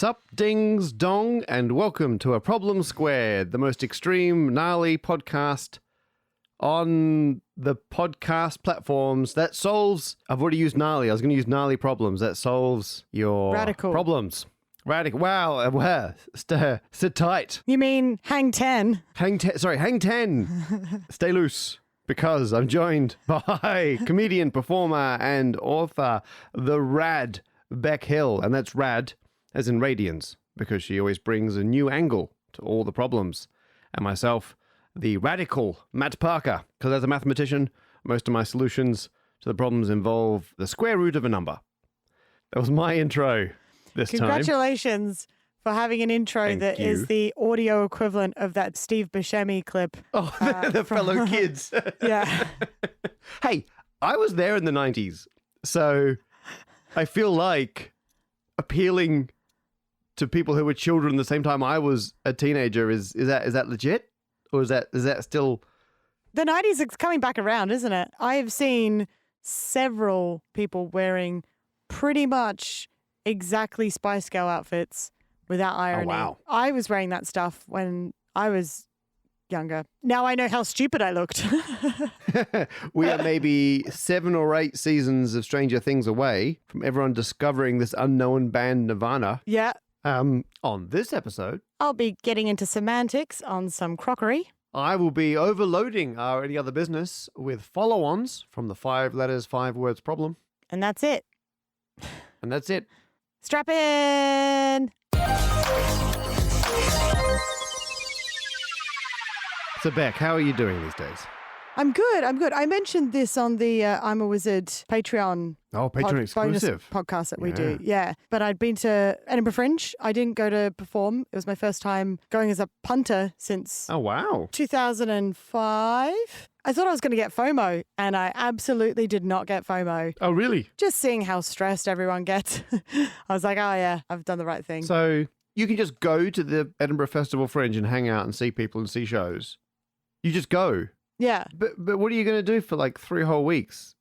Sup, dings, dong, and welcome to A Problem Squared, the most extreme, gnarly podcast on the podcast platforms that solves... I've already used gnarly. I was going to use gnarly problems. That solves your Radical problems. Radical. Wow. Sit tight. You mean hang 10? Hang 10. Stay loose. Because I'm joined by comedian, performer, and author, the rad Beck Hill. And that's rad as in radians, because she always brings a new angle to all the problems. And myself, the radical Matt Parker, because as a mathematician, most of my solutions to the problems involve the square root of a number. That was my intro this time. Congratulations for having an intro Thank that you. is the audio equivalent of that Steve Buscemi clip. Oh, the fellow kids. Yeah. Hey, I was there in the 90s, so I feel like appealing to people who were children the same time I was a teenager is that legit? Or is that still... The 90s is coming back around, isn't it? I have seen several people wearing pretty much exactly Spice Girl outfits without irony. Oh, wow. I was wearing that stuff when I was younger. Now I know how stupid I looked. We are maybe 7 or 8 seasons of Stranger Things away from everyone discovering this unknown band Nirvana. Yeah. On this episode, I'll be getting into semantics on some crockery. I will be overloading our Any Other Business with follow-ons from the 5 letters, 5 words problem. And that's it. And that's it. Strap in. So Beck, how are you doing these days? I'm good. I mentioned this on the I'm a Wizard Patreon. Oh, Patreon exclusive. Bonus podcast that we do. Yeah. But I'd been to Edinburgh Fringe. I didn't go to perform. It was my first time going as a punter since Oh, wow. 2005. I thought I was going to get FOMO, and I absolutely did not get FOMO. Oh, really? Just seeing how stressed everyone gets. I was like, oh, yeah, I've done the right thing. So you can just go to the Edinburgh Festival Fringe and hang out and see people and see shows. You just go. Yeah. But what are you going to do for like 3 whole weeks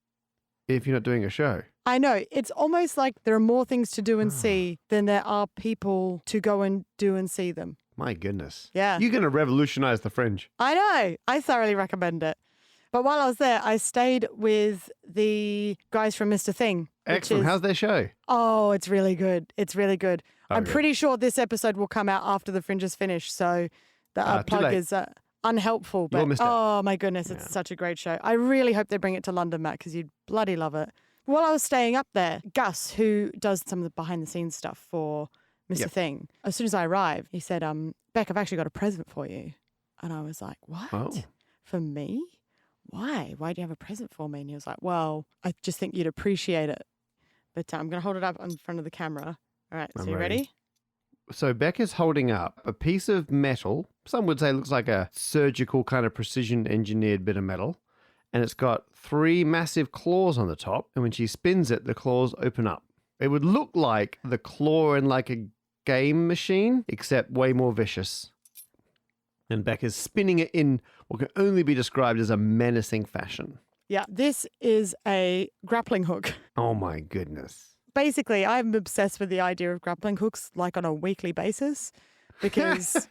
if you're not doing a show? I know. It's almost like there are more things to do and see than there are people to go and do and see them. My goodness. Yeah. You're going to revolutionize the Fringe. I know. I thoroughly recommend it. But while I was there, I stayed with the guys from Mr. Thing. Excellent. How's their show? Oh, it's really good. It's really good. I'm Okay. pretty sure this episode will come out after the Fringe is finished. So the Too plug late. is unhelpful. But missed out. oh, my goodness. It's such a great show. I really hope they bring it to London, Matt, because you'd bloody love it. While I was staying up there, Gus, who does some of the behind the scenes stuff for Mr. Yep. Thing, as soon as I arrived, he said, Beck, I've actually got a present for you. And I was like, what? Oh. For me? Why? Why do you have a present for me? And he was like, well, I just think you'd appreciate it. But I'm going to hold it up in front of the camera. All right. So I'm you ready. ready? So Beck is holding up a piece of metal. Some would say it looks like a surgical kind of precision engineered bit of metal. And it's got 3 massive claws on the top. And when she spins it, the claws open up. It would look like the claw in like a game machine, except way more vicious. And Beck is spinning it in what can only be described as a menacing fashion. Yeah. This is a grappling hook. Oh my goodness. Basically, I'm obsessed with the idea of grappling hooks like on a weekly basis because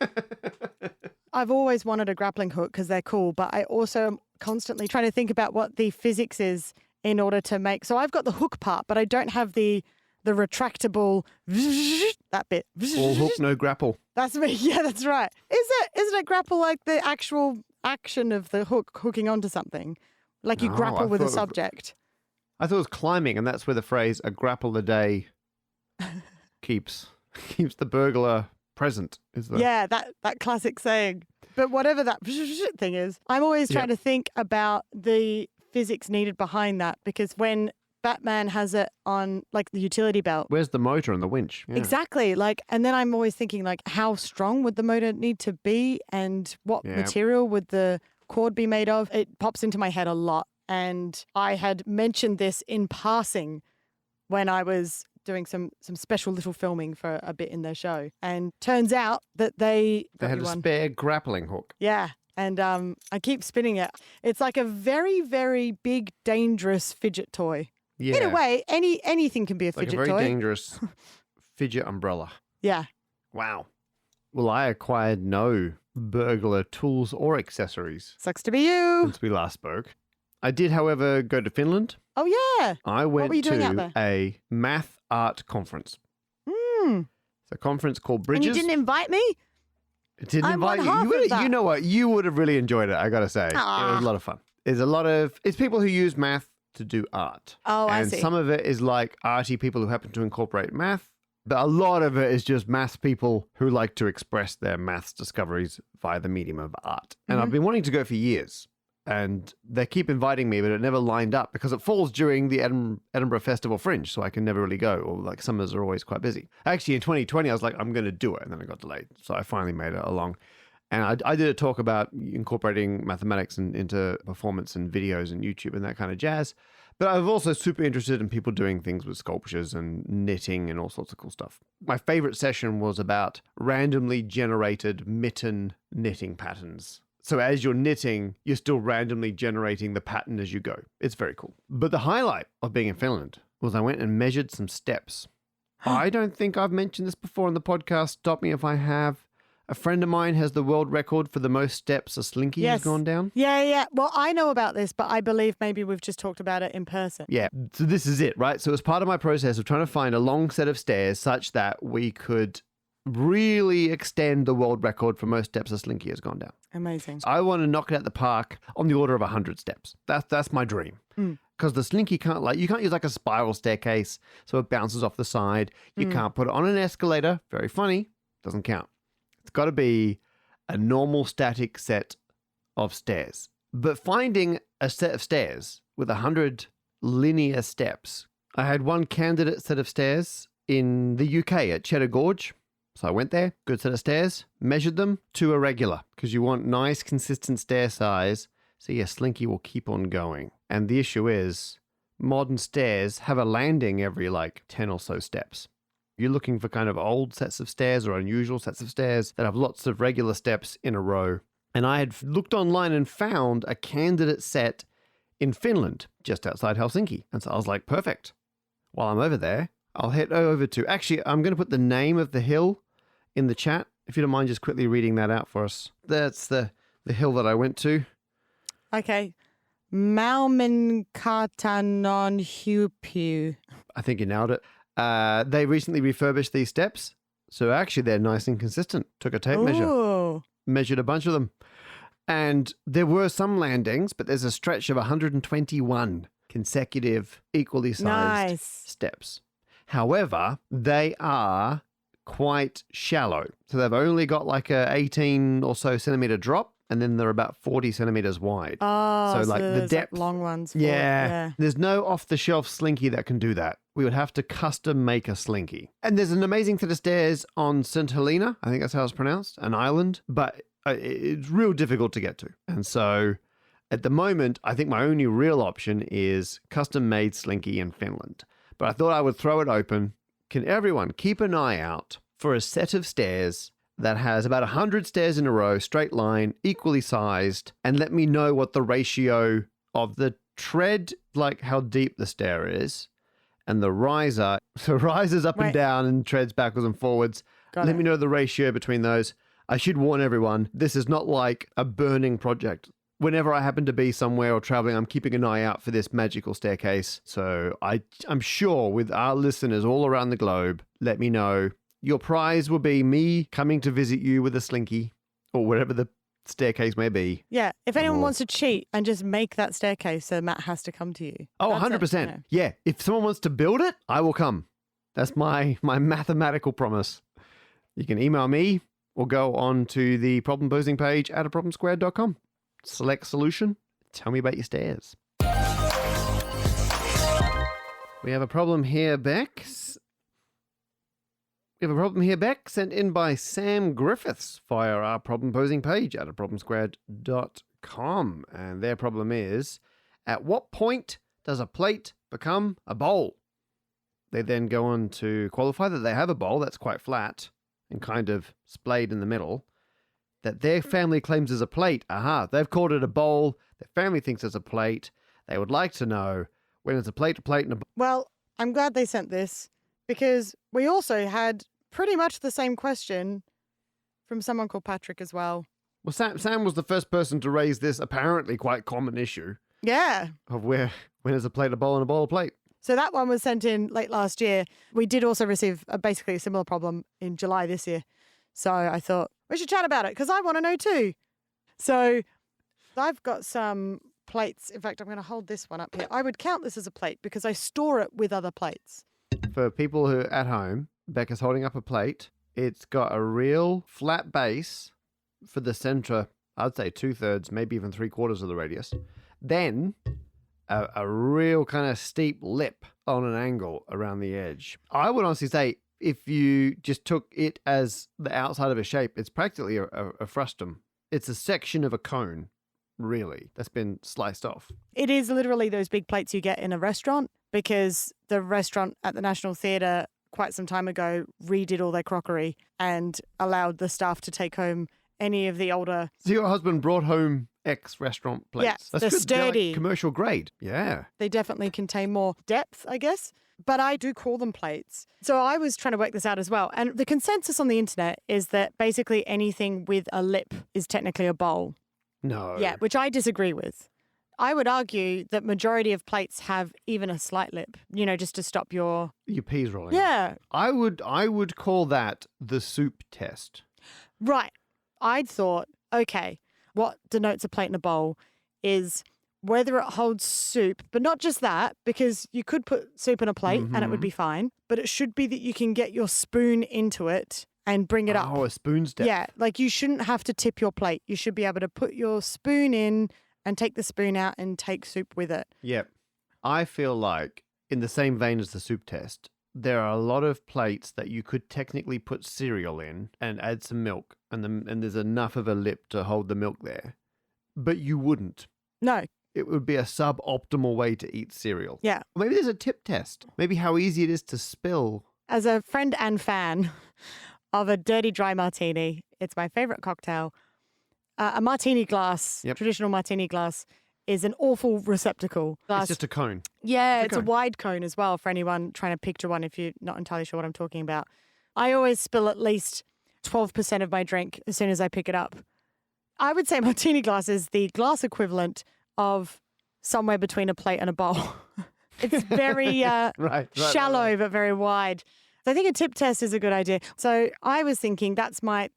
I've always wanted a grappling hook because they're cool, but I also am constantly trying to think about what the physics is in order to make. So I've got the hook part, but I don't have the retractable that bit. All hook, no grapple. That's me. Yeah, that's right. Isn't it grapple like the actual action of the hook hooking onto something? Like you No, grapple I with a thought- subject. I thought it was climbing, and that's where the phrase "a grapple a day" keeps the burglar present. Is the Yeah, that classic saying. But whatever that thing is, I'm always trying to think about the physics needed behind that, because when Batman has it on like the utility belt. Where's the motor and the winch? Yeah. Exactly. Like, and then I'm always thinking like, how strong would the motor need to be and what Yeah. material would the cord be made of? It pops into my head a lot. And I had mentioned this in passing when I was doing some special little filming for a bit in their show. And turns out that they They had a spare grappling hook. Yeah. And I keep spinning it. It's like a very, very big, dangerous fidget toy. Yeah. In a way, anything can be a like fidget a very toy. dangerous fidget umbrella. Yeah. Wow. Well, I acquired no burglar tools or accessories Sucks to be you. since we last spoke. I did, however, go to Finland. Oh, yeah. I went were you doing out to there? a math art conference. Mm. It's a conference called And Bridges. you didn't invite me? It didn't I'm invite one you. half You, of would, that. you know what? You would have really enjoyed it, I got to say. It was Aw. a lot of fun. It's people who use math to do art. Oh, I and see. some of it is like arty people who happen to incorporate math. But a lot of it is just math people who like to express their maths discoveries via the medium of art. And I've been wanting to go for years. And they keep inviting me, but it never lined up because it falls during the Edinburgh Festival Fringe, so I can never really go, or like summers are always quite busy. Actually, in 2020, I was like, I'm going to do it, and then it got delayed. So I finally made it along. And I did a talk about incorporating mathematics into performance and videos and YouTube and that kind of jazz. But I'm also super interested in people doing things with sculptures and knitting and all sorts of cool stuff. My favorite session was about randomly generated mitten knitting patterns. So as you're knitting, you're still randomly generating the pattern as you go. It's very cool. But the highlight of being in Finland was I went and measured some steps. I don't think I've mentioned this before on the podcast. Stop me if I have. A friend of mine has the world record for the most steps a slinky has Yes. gone down. Yeah. Well, I know about this, but I believe maybe we've just talked about it in person. Yeah, so this is it, right? So as part of my process of trying to find a long set of stairs such that we could really extend the world record for most steps a slinky has gone down. Amazing. I want to knock it out the park on the order of 100 steps. That's my dream. Because the slinky you can't use like a spiral staircase so it bounces off the side. You can't put it on an escalator. Very funny. Doesn't count. It's got to be a normal static set of stairs. But finding a set of stairs with 100 linear steps, I had one candidate set of stairs in the UK at Cheddar Gorge. So I went there, good set of stairs, measured them to a regular because you want nice, consistent stair size so your slinky will keep on going. And the issue is modern stairs have a landing every like 10 or so steps. You're looking for kind of old sets of stairs or unusual sets of stairs that have lots of regular steps in a row. And I had looked online and found a candidate set in Finland, just outside Helsinki. And so I was like, perfect. While I'm over there, I'll head over to... Actually, I'm going to put the name of the hill in the chat. If you don't mind just quickly reading that out for us. That's the hill that I went to. Okay. Malminkartanonhupu. I think you nailed it. They recently refurbished these steps. So actually, they're nice and consistent. Took a tape measure. Ooh. Measured a bunch of them. And there were some landings, but there's a stretch of 121 consecutive, equally sized Nice. steps. However, they are quite shallow. So they've only got like a 18 or so centimeter drop, and then they're about 40 centimeters wide. Oh, So, like, the there's, depth- long ones. For it, Yeah. There's no off-the-shelf slinky that can do that. We would have to custom make a slinky. And there's an amazing set of stairs on St. Helena. I think that's how it's pronounced, an island. But it's real difficult to get to. And so at the moment, I think my only real option is custom-made slinky in Finland. But I thought I would throw it open. Can everyone keep an eye out for a set of stairs that has about 100 stairs in a row, straight line, equally sized, and let me know what the ratio of the tread, like how deep the stair is, and the riser, so risers up and Right. down and treads backwards and forwards. Got Let it. me know the ratio between those. I should warn everyone, this is not like a burning project. Whenever I happen to be somewhere or traveling, I'm keeping an eye out for this magical staircase. So I'm sure with our listeners all around the globe, let me know. Your prize will be me coming to visit you with a slinky or whatever the staircase may be. Yeah. If anyone Oh. wants to cheat and just make that staircase so Matt has to come to you. Oh, That's it, 100%. you know. Yeah. If someone wants to build it, I will come. That's my mathematical promise. You can email me or go on to the problem posing page at aproblemsquared.com. Select solution. Tell me about your stairs. We have a problem here, Bex. We have a problem here, Bex, sent in by Sam Griffiths via our problem posing page at aproblemsquared.com. And their problem is, at what point does a plate become a bowl? They then go on to qualify that they have a bowl that's quite flat and kind of splayed in the middle, that their family claims is a plate. Aha, they've called it a bowl. Their family thinks it's a plate. They would like to know when it's a plate, and a bowl. Well, I'm glad they sent this because we also had pretty much the same question from someone called Patrick as well. Well, Sam was the first person to raise this apparently quite common issue Yeah. of when is a plate a bowl and a bowl a plate. So that one was sent in late last year. We did also receive basically a similar problem in July this year. So I thought we should chat about it because I want to know too. So I've got some plates. In fact, I'm going to hold this one up here. I would count this as a plate because I store it with other plates. For people who are at home, Becca's holding up a plate. It's got a real flat base for the center, I'd say 2/3, maybe even 3/4 of the radius. Then a real kind of steep lip on an angle around the edge. I would honestly say if you just took it as the outside of a shape, it's practically a frustum. It's a section of a cone, really, that's been sliced off. It is literally those big plates you get in a restaurant because the restaurant at the National Theatre quite some time ago redid all their crockery and allowed the staff to take home any of the older. So your husband brought home ex-restaurant plates. Yeah, That's they're good. They're like sturdy. commercial grade. Yeah. They definitely contain more depth, I guess. But I do call them plates. So I was trying to work this out as well. And the consensus on the internet is that basically anything with a lip is technically a bowl. No. Yeah, which I disagree with. I would argue that majority of plates have even a slight lip, just to stop your... Your peas rolling. Yeah, I would call that the soup test. right. I'd thought, okay, what denotes a plate and a bowl is whether it holds soup, but not just that, because you could put soup in a plate and it would be fine, but it should be that you can get your spoon into it and bring it up. Oh, a spoon's depth. Yeah, like you shouldn't have to tip your plate. You should be able to put your spoon in and take the spoon out and take soup with it. Yep. I feel like, in the same vein as the soup test, there are a lot of plates that you could technically put cereal in and add some milk, and there's enough of a lip to hold the milk there. But you wouldn't. No, It would be a suboptimal way to eat cereal. yeah. Or maybe there's a tip test. Maybe how easy it is to spill. As a friend and fan of a dirty dry martini, it's my favorite cocktail. A martini glass, Yep. traditional martini glass, is an awful receptacle. Glass. It's just a cone. Yeah, It's a it's a cone. wide cone as well for anyone trying to picture one if you're not entirely sure what I'm talking about. I always spill at least 12% of my drink as soon as I pick it up. I would say martini glass is the glass equivalent of somewhere between a plate and a bowl. It's very Right. shallow but very wide. So I think a tip test is a good idea. So I was thinking that's my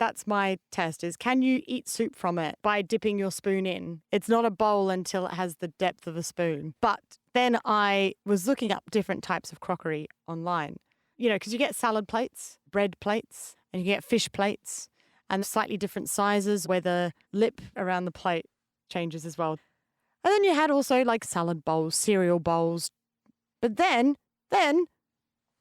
test is can you eat soup from it by dipping your spoon in? It's not a bowl until it has the depth of a spoon. But then I was looking up different types of crockery online. Because you get salad plates, bread plates, and you get fish plates and slightly different sizes where the lip around the plate changes as well. And then you had also like salad bowls, cereal bowls. But then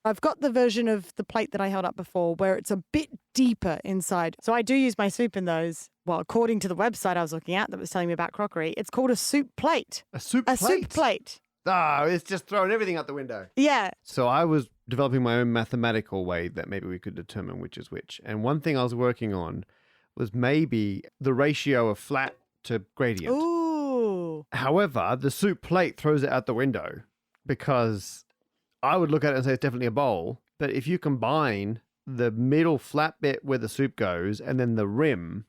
I've got the version of the plate that I held up before where it's a bit deeper inside. So I do use my soup in those. Well, according to the website I was looking at that was telling me about crockery, it's called a soup plate. A soup plate? A soup plate. Ah, it's just throwing everything out the window. Yeah. So I was developing my own mathematical way that maybe we could determine which is which. And one thing I was working on was maybe the ratio of flat to gradient. Ooh. However, the soup plate throws it out the window because I would look at it and say it's definitely a bowl. But if you combine the middle flat bit where the soup goes and then the rim,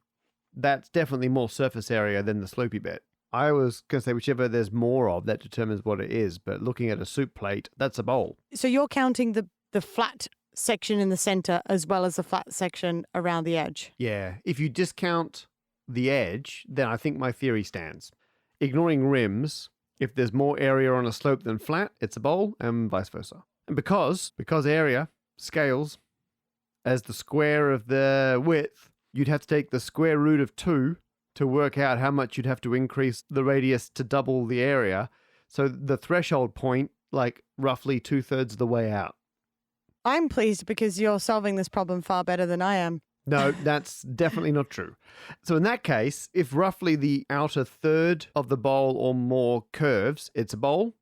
that's definitely more surface area than the slopey bit. I was going to say whichever there's more of, that determines what it is. But looking at a soup plate, that's a bowl. So you're counting the flat section in the center as well as the flat section around the edge. Yeah. If you discount the edge, then I think my theory stands. Ignoring rims, if there's more area on a slope than flat, it's a bowl, and vice versa. And because area scales as the square of the width, you'd have to take the square root of 2 to work out how much you'd have to increase the radius to double the area. So the threshold point, like roughly 2/3 of the way out. I'm pleased because you're solving this problem far better than I am. No, that's definitely not true. So in that case, if roughly the outer third of the bowl or more curves, it's a bowl.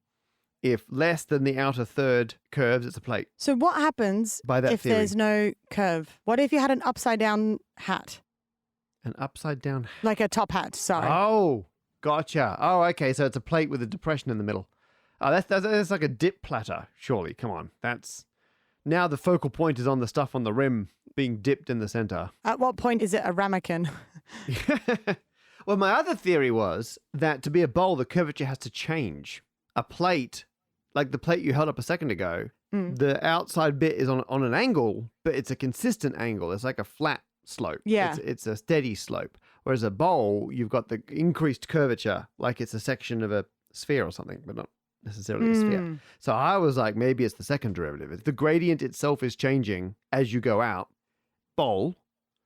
If less than the outer third curves, it's a plate. So what happens By that if theory. there's no curve? What if you had an upside down hat? An upside down. Like a top hat, sorry. Oh, gotcha. Oh, okay. So it's a plate with a depression in the middle. Oh, that's like a dip platter. Surely, come on. That's Now the focal point is on the stuff on the rim being dipped in the center. At what point is it a ramekin? Well, my other theory was that to be a bowl, the curvature has to change. A plate, like the plate you held up a second ago, the outside bit is on an angle, but it's a consistent angle. It's like a flat slope. Yeah. It's a steady slope. Whereas a bowl, you've got the increased curvature, like it's a section of a sphere or something, but not necessarily a sphere. So I was like, maybe it's the second derivative. If the gradient itself is changing as you go out, bowl.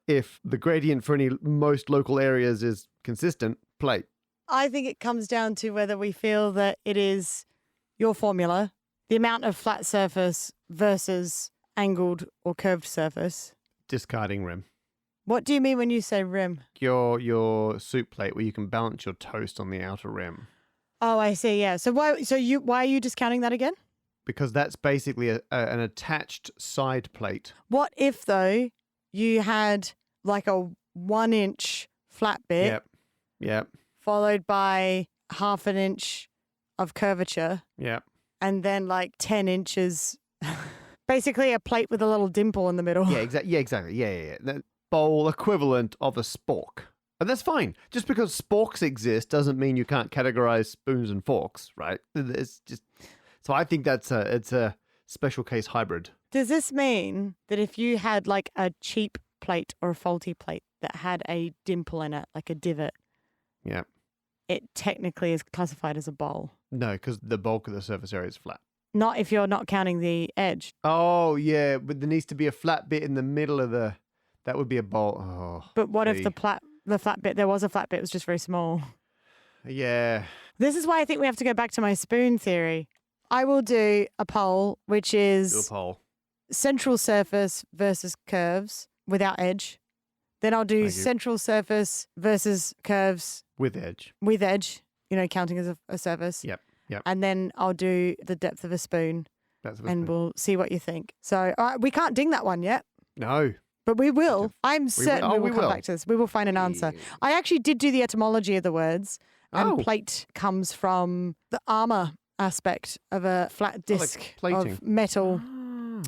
If the gradient for most local areas is consistent, plate. I think it comes down to whether we feel that it is your formula, the amount of flat surface versus angled or curved surface. Discarding rim. What do you mean when you say rim? Your soup plate where you can balance your toast on the outer rim. Oh, I see. Yeah. So why are you discounting that again? Because that's basically an attached side plate. What if though you had like a 1 inch flat bit Yep. followed by half an inch of curvature Yep. and then like 10 inches, basically a plate with a little dimple in the middle. Yeah, exactly. Yeah. The bowl equivalent of a spork. And that's fine. Just because sporks exist doesn't mean you can't categorize spoons and forks, right? It's just so I think it's a special case hybrid. Does this mean that if you had like a cheap plate or a faulty plate that had a dimple in it, like a divot, Yeah. it technically is classified as a bowl? No, because the bulk of the surface area is flat. Not if you're not counting the edge. Oh, yeah, but there needs to be a flat bit in the middle of that would be a bowl. Oh, But what if see. the flat bit, there was a flat bit, it was just very small? Yeah. This is why I think we have to go back to my spoon theory. I will do a poll, which Do a is poll. central surface versus curves without edge. Then I'll do Thank you. central surface versus curves With edge. with edge, counting as a surface. Yep. And then I'll do the depth of a spoon That's and we'll see what you think. So we can't ding that one yet, No. but we will. I'm certain we will come will. back to this. We will find an answer. I actually did do the etymology of the words, and Oh. plate comes from the armor aspect of a flat disc plating. of metal.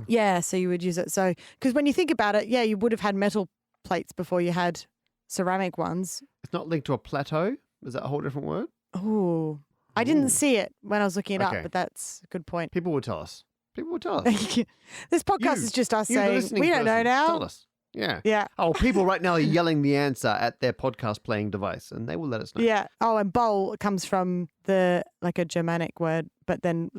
Yeah, so you would use it. So, because when you think about it, yeah, you would have had metal plates before you had ceramic ones. It's not linked to a plateau? Is that a whole different word? Oh, I didn't Ooh. see it when I was looking it Okay. up, but that's a good point. People will tell us. This podcast You- is just us You, the saying, listening we don't know person, Tell now. us. Yeah. Yeah. Oh, people right now are yelling the answer at their podcast playing device, and they will let us know. Yeah. Oh, and bowl comes from a Germanic word, but then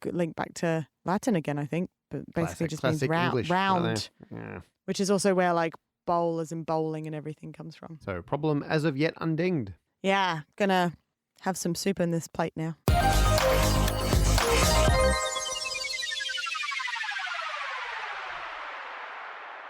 linked back to Latin again, I think. But basically just means Classic English right round, there. Yeah. which is also where like bowl as in bowling and everything comes from. So, problem as of yet undinged. Yeah. Gonna have some soup in this plate now.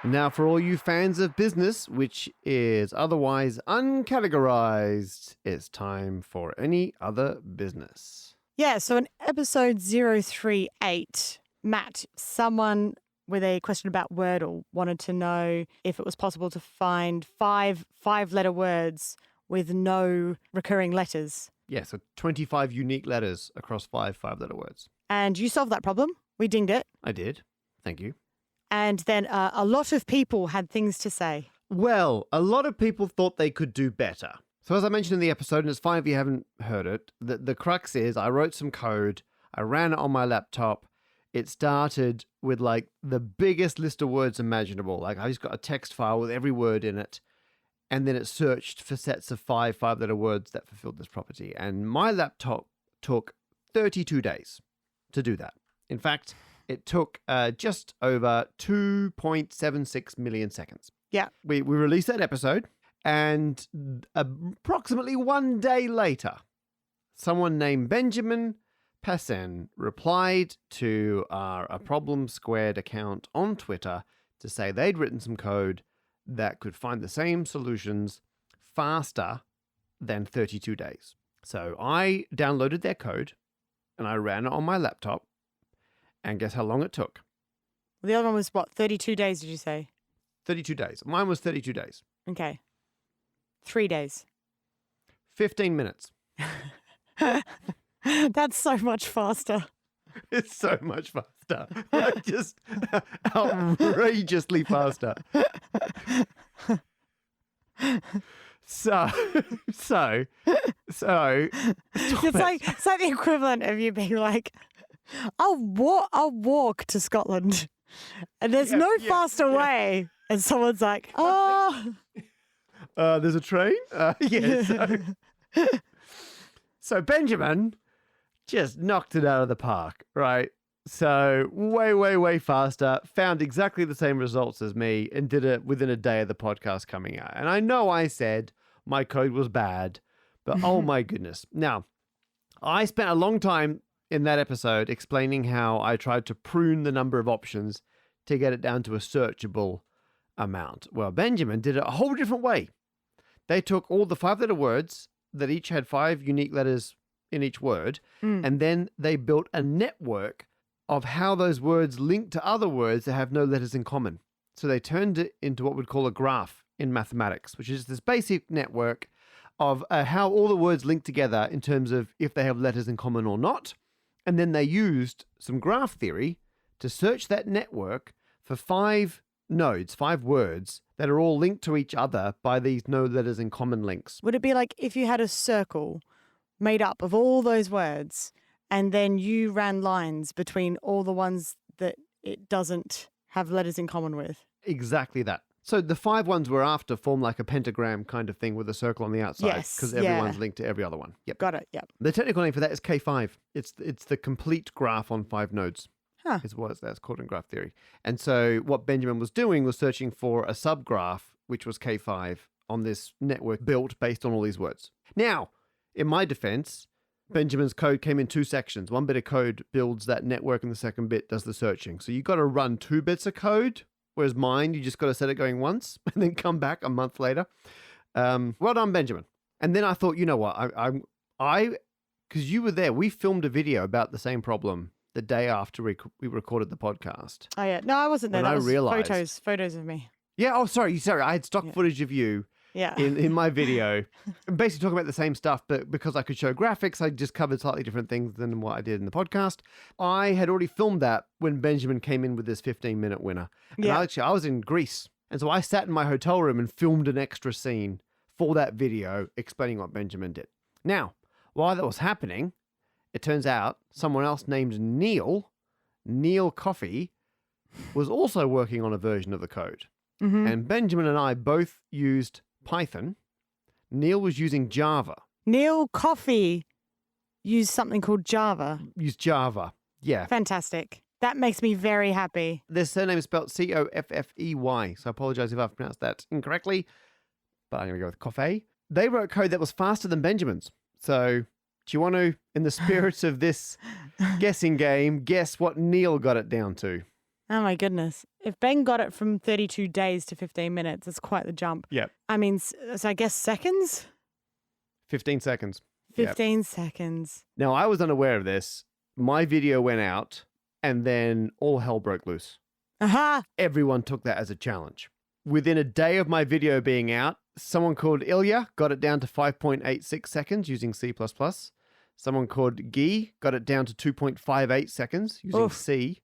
Now, for all you fans of business, which is otherwise uncategorized, it's time for any other business. Yeah, so in episode 038, Matt, someone with a question about Wordle wanted to know if it was possible to find five-letter words with no recurring letters. Yeah, so 25 unique letters across five-letter words. And you solved that problem. We dinged it. I did. Thank you. And then a lot of people had things to say. Well, a lot of people thought they could do better. So as I mentioned in the episode, and it's fine if you haven't heard it, the crux is I wrote some code, I ran it on my laptop. It started with like the biggest list of words imaginable. Like I just got a text file with every word in it. And then it searched for sets of five-letter words that fulfilled this property. And my laptop took 32 days to do that. In fact, it took just over 2.76 million seconds. Yeah. We released that episode, and approximately 1 day later, someone named Benjamin Passen replied to our A Problem Squared account on Twitter to say they'd written some code that could find the same solutions faster than 32 days. So I downloaded their code, and I ran it on my laptop. And guess how long it took? The other one was what, 32 days, did you say? 32 days. Mine was 32 days. Okay. 3 days. 15 minutes. That's so much faster. It's so much faster. faster. Like, just outrageously faster. So It's like the equivalent of you being like, I'll walk to Scotland, and there's no faster way. And someone's like, oh, there's a train. So Benjamin just knocked it out of the park, right? So way, way, way faster, found exactly the same results as me, and did it within a day of the podcast coming out. And I know I said my code was bad, but oh my goodness. Now, I spent a long time in that episode explaining how I tried to prune the number of options to get it down to a searchable amount. Well, Benjamin did it a whole different way. They took all the 5-letter words that each had 5 unique letters in each word, and then they built a network of how those words link to other words that have no letters in common. So they turned it into what we'd call a graph in mathematics, which is this basic network of how all the words link together in terms of if they have letters in common or not. And then they used some graph theory to search that network for 5 nodes, 5 words that are all linked to each other by these no letters in common links. Would it be like if you had a circle made up of all those words and then you ran lines between all the ones that it doesn't have letters in common with? Exactly that. So the 5 ones we're after form like a pentagram kind of thing with a circle on the outside, Yes, because everyone's linked to every other one. Yep. Got it, yep. The technical name for that is K5. It's the complete graph on 5 nodes. Huh. Is what that's called in graph theory. And so what Benjamin was doing was searching for a subgraph, which was K5, on this network built based on all these words. Now, in my defense, Benjamin's code came in 2 sections. One bit of code builds that network and the second bit does the searching. So you got to run 2 bits of code, whereas mine, you just got to set it going once and then come back a month later. Well done, Benjamin. And then I thought, you know what? Because you were there, we filmed a video about the same problem the day after we recorded the podcast. Oh, yeah. No, I wasn't there. When That was realized, photos of me. Yeah. Oh, sorry. I had stock footage of you in my video, basically talking about the same stuff, but because I could show graphics, I just covered slightly different things than what I did in the podcast. I had already filmed that when Benjamin came in with this 15-minute winner. And I was in Greece. And so I sat in my hotel room and filmed an extra scene for that video explaining what Benjamin did. Now, while that was happening, it turns out someone else named Neil Coffey, was also working on a version of the code. Mm-hmm. And Benjamin and I both used Python. Neil was using Java. Neil Coffey used something called Java. Used Java. Yeah. Fantastic. That makes me very happy. Their surname is spelled Coffey. So I apologize if I've pronounced that incorrectly, but I'm going to go with Coffey. They wrote code that was faster than Benjamin's. So do you want to, in the spirit of this guessing game, guess what Neil got it down to? Oh, my goodness. If Ben got it from 32 days to 15 minutes, it's quite the jump. Yep. I mean, so I guess seconds? 15 seconds. 15 seconds. Now, I was unaware of this. My video went out, and then all hell broke loose. Aha! Everyone took that as a challenge. Within a day of my video being out, someone called Ilya got it down to 5.86 seconds using C++. Someone called Guy got it down to 2.58 seconds using C.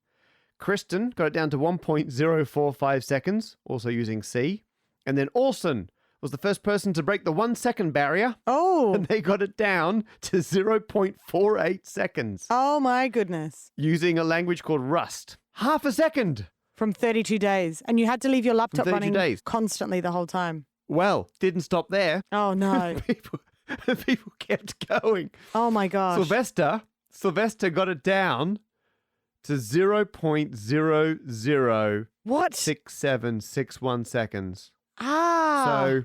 Kristen got it down to 1.045 seconds, also using C. And then Orson was the first person to break the 1 second barrier. Oh. And they got it down to 0.48 seconds. Oh, my goodness. Using a language called Rust. Half a second. From 32 days. And you had to leave your laptop running days. Constantly the whole time. Well, didn't stop there. Oh, no. People kept going. Oh, my gosh. Sylvester got it down to 0.006761 seconds. So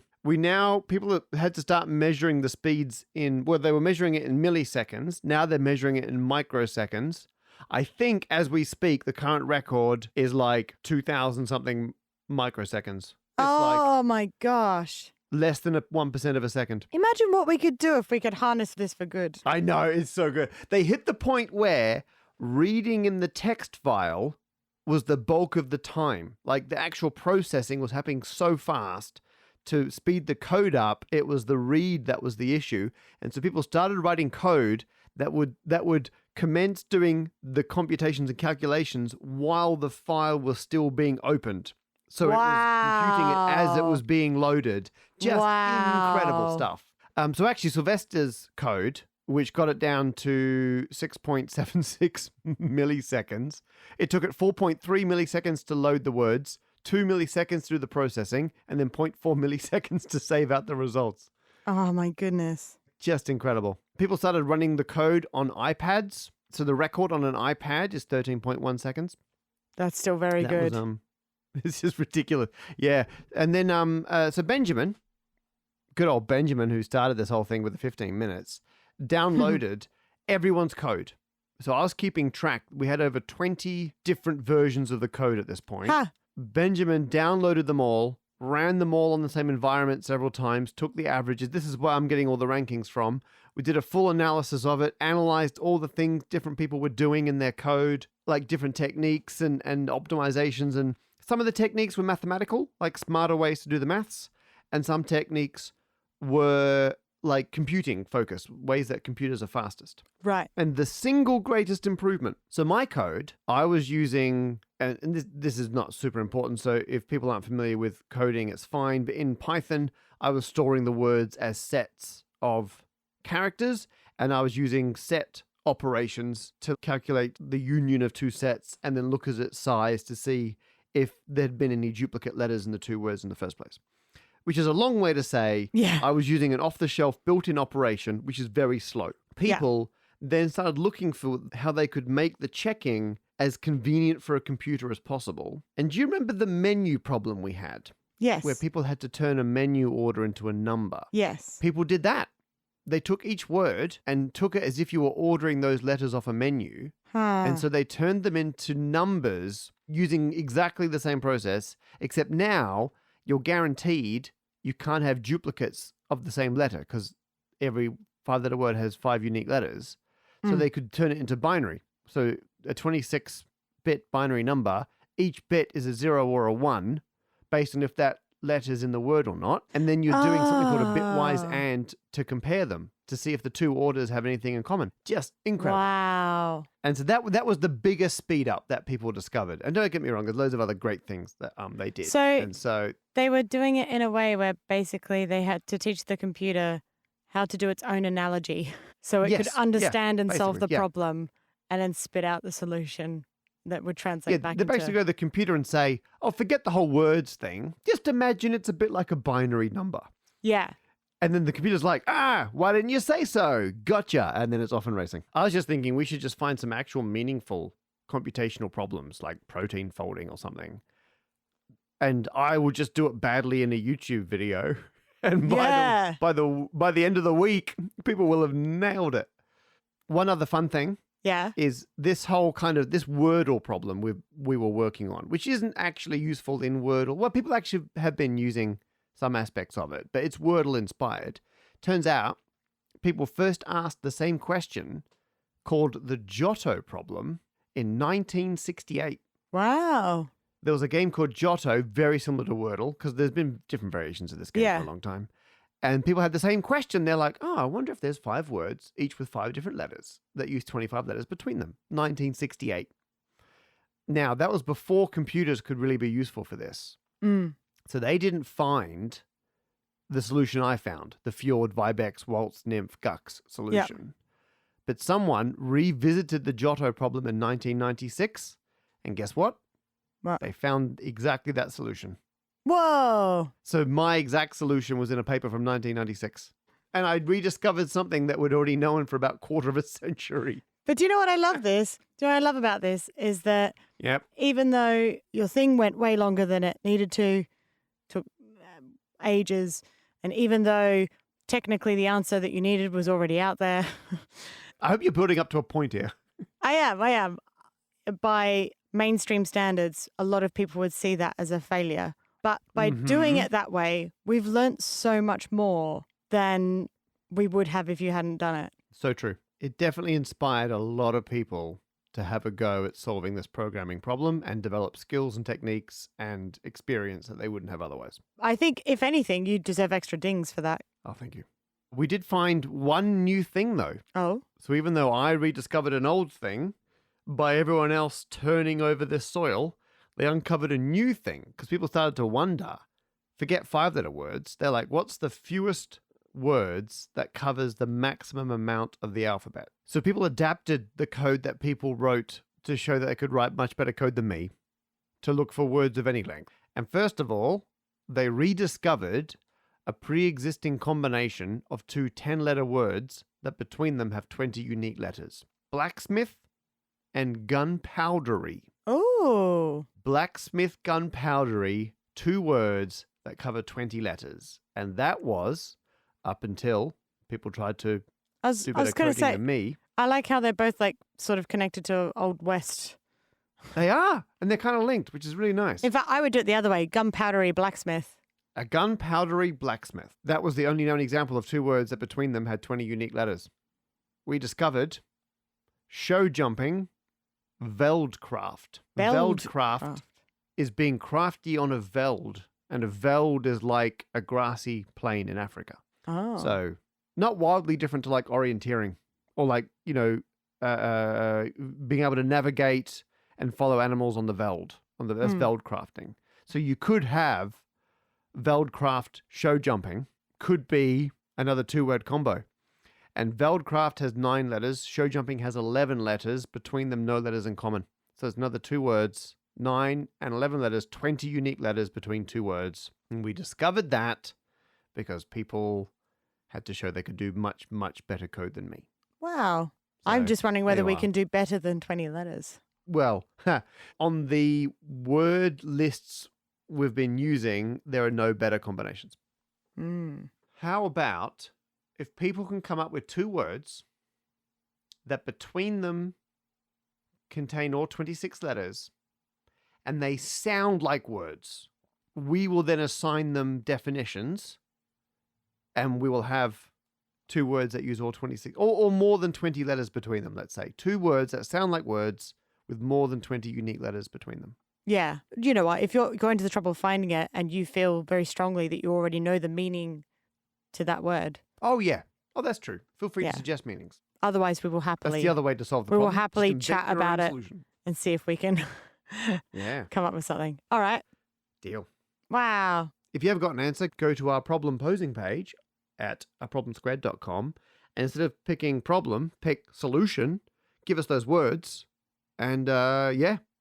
people had to start measuring the speeds they were measuring it in milliseconds. Now they're measuring it in microseconds. I think as we speak, the current record is like 2,000 something microseconds. It's my gosh. less than 1% of a second. Imagine what we could do if we could harness this for good. I know, it's so good. They hit the point where reading in the text file was the bulk of the time. Like the actual processing was happening so fast to speed the code up. It was the read that was the issue. And so people started writing code that would commenced doing the computations and calculations while the file was still being opened. So it was computing it as it was being loaded. Just incredible stuff. So actually, Sylvester's code, which got it down to 6.76 milliseconds, it took it 4.3 milliseconds to load the words, 2 milliseconds to do the processing, and then 0.4 milliseconds to save out the results. Oh, my goodness. Just incredible. People started running the code on iPads. So the record on an iPad is 13.1 seconds. That's still very good. It's just ridiculous. Yeah. And then, so Benjamin, good old Benjamin, who started this whole thing with the 15 minutes, downloaded everyone's code. So I was keeping track. We had over 20 different versions of the code at this point. Huh. Benjamin downloaded them all, ran them all on the same environment several times, took the averages. This is where I'm getting all the rankings from. We did a full analysis of it, analyzed all the things different people were doing in their code, like different techniques and optimizations. And some of the techniques were mathematical, like smarter ways to do the maths. And some techniques were like computing focused, ways that computers are fastest. Right. And the single greatest improvement. So my code, I was using, and this is not super important. So if people aren't familiar with coding, it's fine. But in Python, I was storing the words as sets of characters, and I was using set operations to calculate the union of two sets and then look at its size to see if there'd been any duplicate letters in the two words in the first place. Which is a long way to say I was using an off-the-shelf built-in operation, which is very slow. People then started looking for how they could make the checking as convenient for a computer as possible. And do you remember the menu problem we had? Yes. Where people had to turn a menu order into a number. Yes. People did that. They took each word and took it as if you were ordering those letters off a menu. And so they turned them into numbers using exactly the same process, except now you're guaranteed you can't have duplicates of the same letter because every 5-letter word has 5 unique letters. So they could turn it into binary. So a 26-bit binary number, each bit is a 0 or a 1 based on if that letter's in the word or not. And then you're doing something called a bitwise AND to compare them to see if the two orders have anything in common. Just incredible. Wow. And so that was the biggest speed up that people discovered. And don't get me wrong, there's loads of other great things that they did. So they were doing it in a way where basically they had to teach the computer how to do its own analogy so it could understand and solve the problem and then spit out the solution that would translate back they into... basically go to the computer and say, oh, forget the whole words thing. Just imagine it's a bit like a binary number. Yeah. And then the computer's like, why didn't you say so? Gotcha. And then it's off and racing. I was just thinking we should just find some actual meaningful computational problems like protein folding or something. And I will just do it badly in a YouTube video. And by the end of the week, people will have nailed it. One other fun thing is this whole kind of this Wordle problem we were working on, which isn't actually useful in Wordle. Well, people actually have been using some aspects of it, but it's Wordle inspired. Turns out people first asked the same question called the Giotto problem in 1968. Wow. There was a game called Giotto, very similar to Wordle, because there's been different variations of this game for a long time. And people had the same question. They're like, I wonder if there's 5 words, each with 5 different letters, that use 25 letters between them. 1968. Now, that was before computers could really be useful for this. So they didn't find the solution I found, the Fjord, Vibex, Waltz, Nymph, Gux solution. But someone revisited the Giotto problem in 1996, and guess what? They found exactly that solution. Whoa. So my exact solution was in a paper from 1996. And I'd rediscovered something that we'd already known for about a quarter of a century. But do you know what I love Do you know what I love about this is that even though your thing went way longer than it needed to, took ages, and even though technically the answer that you needed was already out there. I hope you're building up to a point here. I am. By mainstream standards, a lot of people would see that as a failure. But by doing it that way, we've learnt so much more than we would have if you hadn't done it. So true. It definitely inspired a lot of people to have a go at solving this programming problem and develop skills and techniques and experience that they wouldn't have otherwise. I think, if anything, you deserve extra dings for that. Oh, thank you. We did find one new thing, though. Oh. So even though I rediscovered an old thing, by everyone else turning over this soil, they uncovered a new thing because people started to wonder, forget 5-letter words. They're like, what's the fewest words that covers the maximum amount of the alphabet? So people adapted the code that people wrote to show that they could write much better code than me to look for words of any length. And first of all, they rediscovered a pre-existing combination of two 10-letter words that between them have 20 unique letters. Blacksmith and gunpowdery. Oh. Blacksmith, gunpowdery, 2 words that cover 20 letters. And that was up until people tried to I do was better going coding to say, than me. I like how they're both like sort of connected to Old West. They are, and they're kind of linked, which is really nice. In fact, I would do it the other way, gunpowdery blacksmith. A gunpowdery blacksmith. That was the only known example of 2 words that between them had 20 unique letters. We discovered show jumping veldcraft. Veldcraft is being crafty on a veld, and a veld is like a grassy plain in Africa. Oh. So not wildly different to like orienteering or like, being able to navigate and follow animals on the veld. That's veldcrafting. So you could have veldcraft show jumping, could be another 2-word combo. And veldcraft has 9 letters. Show jumping has 11 letters. Between them, no letters in common. So it's another 2 words, 9 and 11 letters, 20 unique letters between 2 words. And we discovered that because people had to show they could do much, much better code than me. Wow. So, I'm just wondering whether there we you are. can do better than 20 letters. Well, on the word lists we've been using, there are no better combinations. Mm. How about if people can come up with 2 words that between them contain all 26 letters and they sound like words? We will then assign them definitions and we will have 2 words that use all 26 or more than 20 letters between them, let's say. 2 words that sound like words with more than 20 unique letters between them. Yeah. You know what? If you're going to the trouble of finding it and you feel very strongly that you already know the meaning to that word. Oh, yeah. Oh, that's true. Feel free Yeah. to suggest meanings. Otherwise, we will That's happily the other way to solve the we will problem. Just happily invent chat your own about it. solution. and see if we can Yeah, come up with something. All right. deal. Wow. If you haven't got an answer, go to our problem posing page at aproblemsquared.com. And instead of picking problem, pick solution. Give us those words. And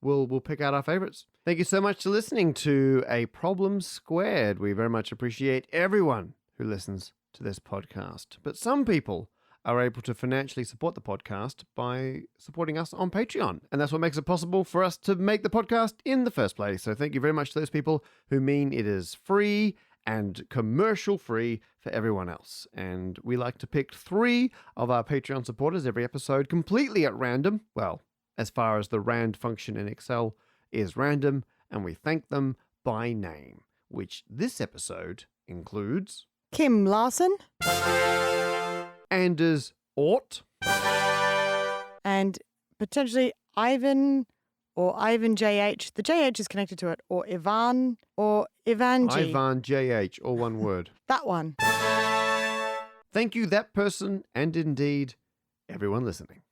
we'll pick out our favorites. Thank you so much for listening to A Problem Squared. We very much appreciate everyone who listens to this podcast. But some people are able to financially support the podcast by supporting us on Patreon. And that's what makes it possible for us to make the podcast in the first place. So thank you very much to those people who mean it is free and commercial free for everyone else. And we like to pick 3 of our Patreon supporters every episode completely at random. Well, as far as the rand function in Excel is random, and we thank them by name, which this episode includes Kim Larson Anders Ort, and potentially Ivan or Ivan JH. The JH is connected to it, or Ivan or Ivanji. Ivan JH, all one word. That one. Thank you, that person, and indeed everyone listening.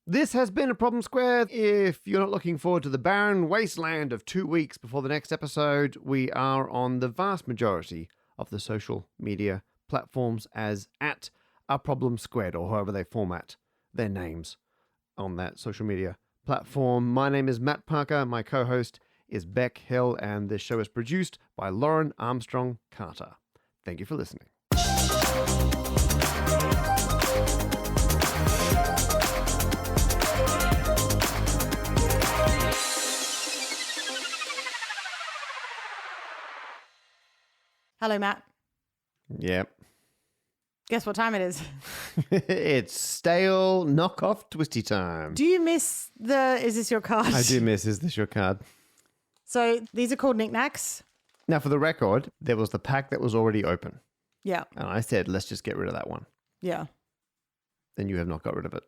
This has been A Problem Squared. If you're not looking forward to the barren wasteland of 2 weeks before the next episode, we are on the vast majority of the social media platforms as at A Problem Squared, or however they format their names on that social media platform. My name is Matt Parker. My co-host is Beck Hill, and this show is produced by Lauren Armstrong Carter. Thank you for listening. Hello, Matt. Yep. Guess what time it is? It's stale knockoff twisty time. Do you miss the Is This Your Card? I do miss Is This Your Card? So these are called knickknacks. Now, for the record, there was the pack that was already open. Yeah. And I said, let's just get rid of that one. Yeah. And you have not got rid of it.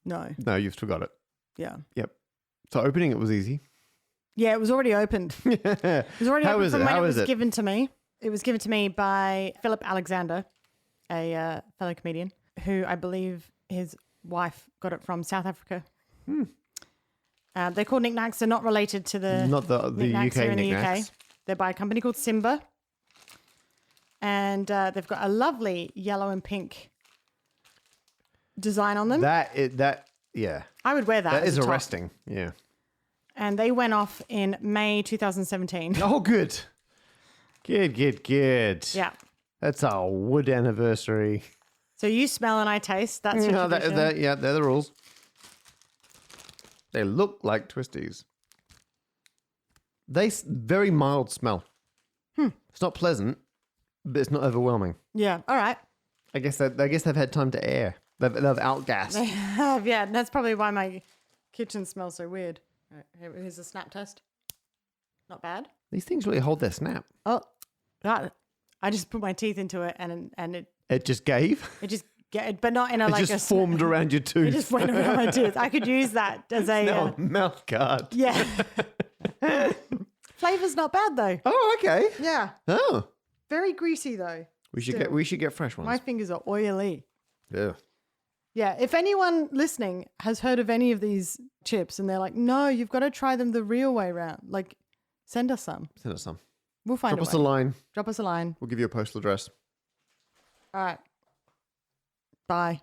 No. No, you've still got it. Yeah. Yep. So opening it was easy. Yeah, it was already opened. It was already How open is from it? when How it is was it? given to me. It was given to me by Philip Alexander. fellow comedian who I believe his wife got it from South Africa. They're called knickknacks. They're not related to the Not the knickknacks UK here in the knickknacks. UK. They're by a company called Simba. And they've got a lovely yellow and pink design on them. Yeah. I would wear that. That as is a top. arresting. Yeah. And they went off in May 2017. Oh, good. Good. Yeah. That's our wood anniversary. So you smell and I taste. That's your No, tradition. yeah, they're the rules. They look like twisties. Very mild smell. It's not pleasant, but it's not overwhelming. Yeah. All right. I guess they've had time to air. They've outgassed. They have. Yeah. That's probably why my kitchen smells so weird. All right, here's a snap test. Not bad. These things really hold their snap. Oh, that. I just put my teeth into it and It just gave. it just get, but not in a It like just a formed around your tooth. It just went around my tooth. I could use that as a No, mouth guard. yeah. Flavor's not bad though. Oh, okay. Yeah, Oh, very greasy though. we should Still. get fresh ones. My fingers are oily. Yeah. Yeah, if anyone listening has heard of any of these chips and they're like, no, you've got to try them the real way around, like, send us some. Send us some. We'll find Drop a us a way. line. Drop us a line. We'll give you a postal address. All right. Bye.